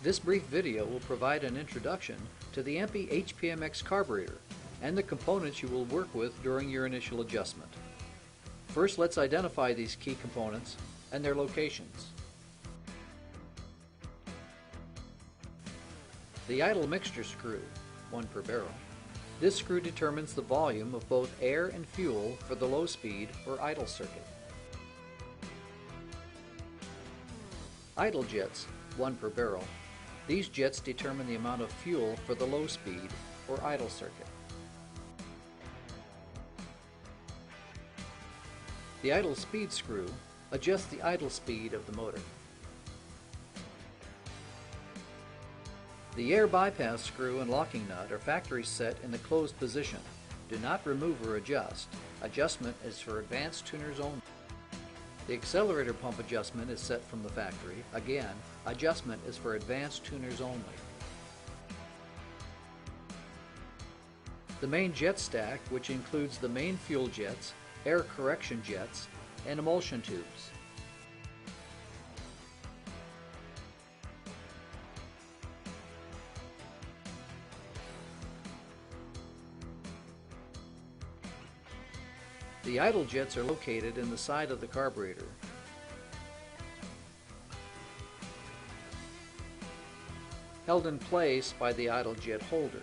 This brief video will provide an introduction to the EMPI HPMX carburetor and the components you will work with during your initial adjustment. First, let's identify these key components and their locations. The idle mixture screw, 1 per barrel. This screw determines the volume of both air and fuel for the low speed or idle circuit. Idle jets, 1 per barrel. These jets determine the amount of fuel for the low speed or idle circuit. The idle speed screw adjusts the idle speed of the motor. The air bypass screw and locking nut are factory set in the closed position. Do not remove or adjust. Adjustment is for advanced tuners only. The accelerator pump adjustment is set from the factory. Again, adjustment is for advanced tuners only. The main jet stack, which includes the main fuel jets, air correction jets, and emulsion tubes. The idle jets are located in the side of the carburetor. Held in place by the idle jet holder.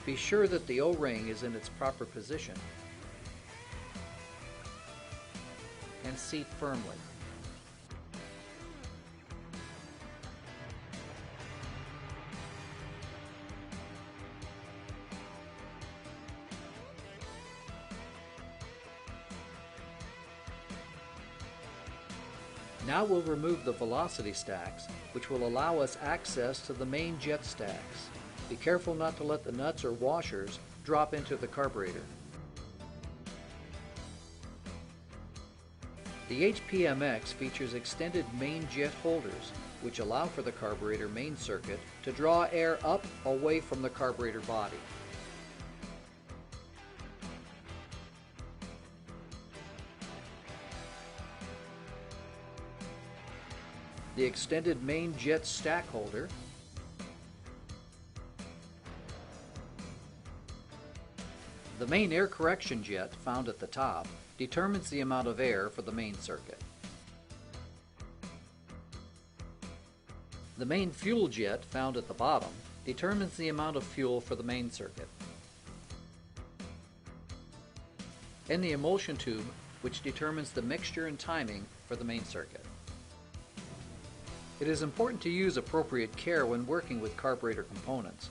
Be sure that the O-ring is in its proper position and seat firmly. Now we'll remove the velocity stacks, which will allow us access to the main jet stacks. Be careful not to let the nuts or washers drop into the carburetor. The HPMX features extended main jet holders, which allow for the carburetor main circuit to draw air up away from the carburetor body. The extended main jet stack holder, the main air correction jet found at the top determines the amount of air for the main circuit. The main fuel jet found at the bottom determines the amount of fuel for the main circuit. And the emulsion tube, which determines the mixture and timing for the main circuit. It is important to use appropriate care when working with carburetor components.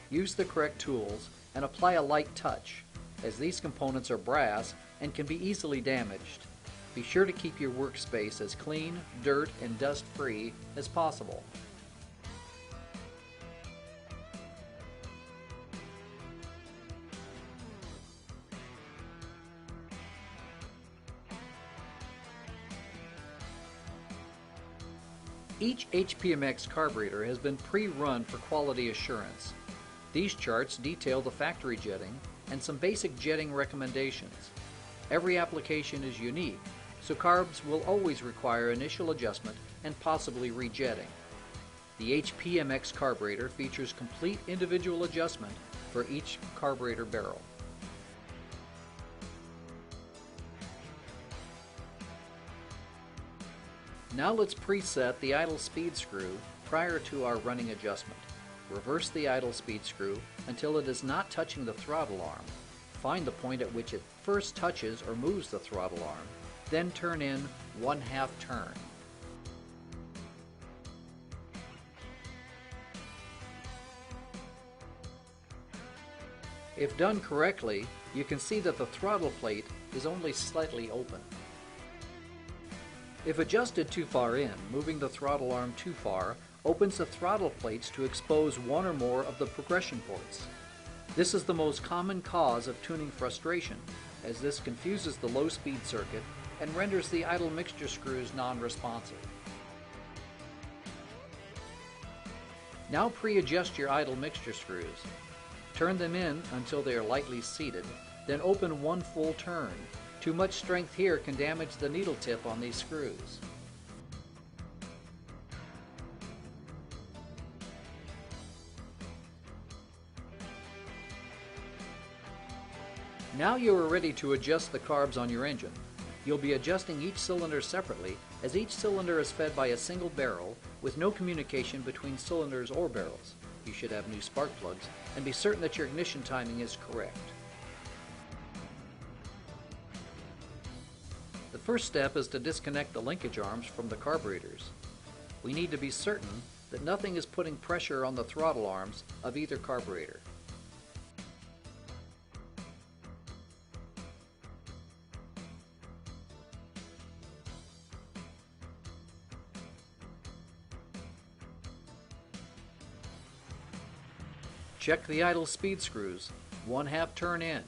Use the correct tools and apply a light touch, as these components are brass and can be easily damaged. Be sure to keep your workspace as clean, dirt, and dust-free as possible. Each HPMX carburetor has been pre-run for quality assurance. These charts detail the factory jetting and some basic jetting recommendations. Every application is unique, so carbs will always require initial adjustment and possibly rejetting. The HPMX carburetor features complete individual adjustment for each carburetor barrel. Now let's preset the idle speed screw prior to our running adjustment. Reverse the idle speed screw until it is not touching the throttle arm. Find the point at which it first touches or moves the throttle arm, then turn in 1/2 turn. If done correctly, you can see that the throttle plate is only slightly open. If adjusted too far in, moving the throttle arm too far opens the throttle plates to expose one or more of the progression ports. This is the most common cause of tuning frustration, as this confuses the low-speed circuit and renders the idle mixture screws non-responsive. Now pre-adjust your idle mixture screws. Turn them in until they are lightly seated, then open one full turn. Too much strength here can damage the needle tip on these screws. Now you are ready to adjust the carbs on your engine. You'll be adjusting each cylinder separately, as each cylinder is fed by a single barrel with no communication between cylinders or barrels. You should have new spark plugs and be certain that your ignition timing is correct. The first step is to disconnect the linkage arms from the carburetors. We need to be certain that nothing is putting pressure on the throttle arms of either carburetor. Check the idle speed screws, 1/2 turn in.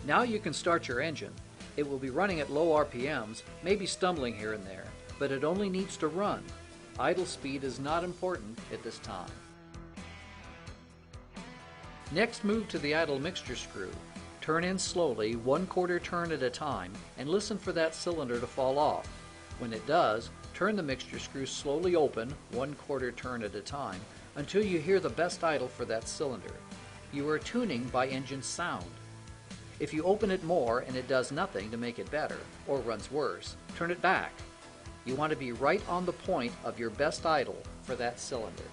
Now you can start your engine. It will be running at low RPMs, maybe stumbling here and there, but it only needs to run. Idle speed is not important at this time. Next, move to the idle mixture screw. Turn in slowly, 1/4 turn at a time, and listen for that cylinder to fall off. When it does, turn the mixture screw slowly open, 1/4 turn at a time, until you hear the best idle for that cylinder. You are tuning by engine sound. If you open it more and it does nothing to make it better, or runs worse, turn it back. You want to be right on the point of your best idle for that cylinder.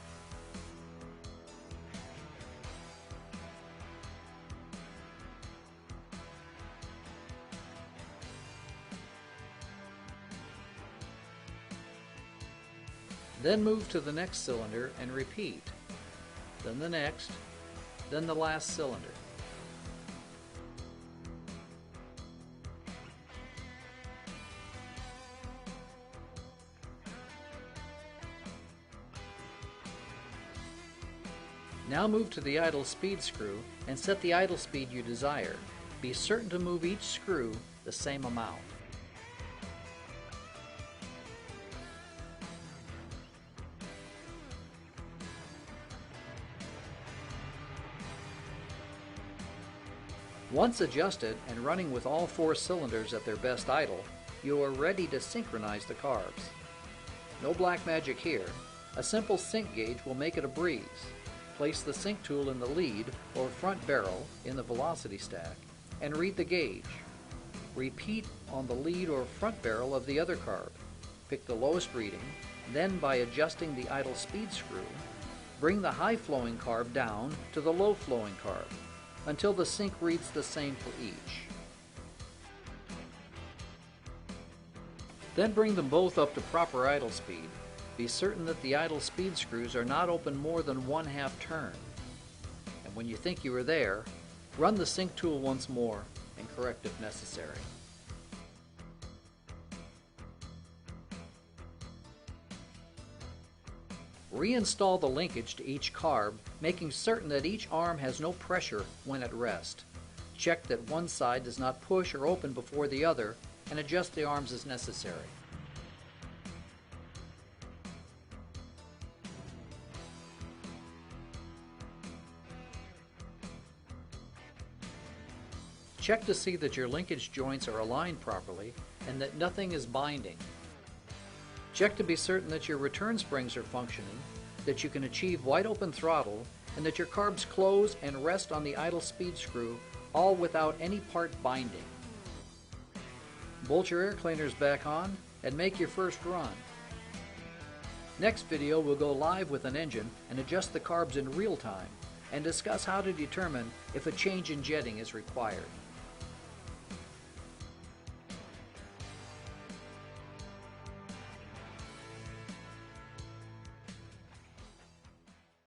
Then move to the next cylinder and repeat. Then the next, then the last cylinder. Now move to the idle speed screw and set the idle speed you desire. Be certain to move each screw the same amount. Once adjusted and running with all 4 cylinders at their best idle, you are ready to synchronize the carbs. No black magic here. A simple sync gauge will make it a breeze. Place the sync tool in the lead or front barrel in the velocity stack and read the gauge. Repeat on the lead or front barrel of the other carb. Pick the lowest reading, then by adjusting the idle speed screw, bring the high flowing carb down to the low flowing carb until the sync reads the same for each. Then bring them both up to proper idle speed. Be certain that the idle speed screws are not open more than 1/2 turn. And when you think you are there, run the sync tool once more and correct if necessary. Reinstall the linkage to each carb, making certain that each arm has no pressure when at rest. Check that one side does not push or open before the other, and adjust the arms as necessary. Check to see that your linkage joints are aligned properly and that nothing is binding. Check to be certain that your return springs are functioning, that you can achieve wide open throttle, and that your carbs close and rest on the idle speed screw, all without any part binding. Bolt your air cleaners back on and make your first run. Next video we'll go live with an engine and adjust the carbs in real time and discuss how to determine if a change in jetting is required.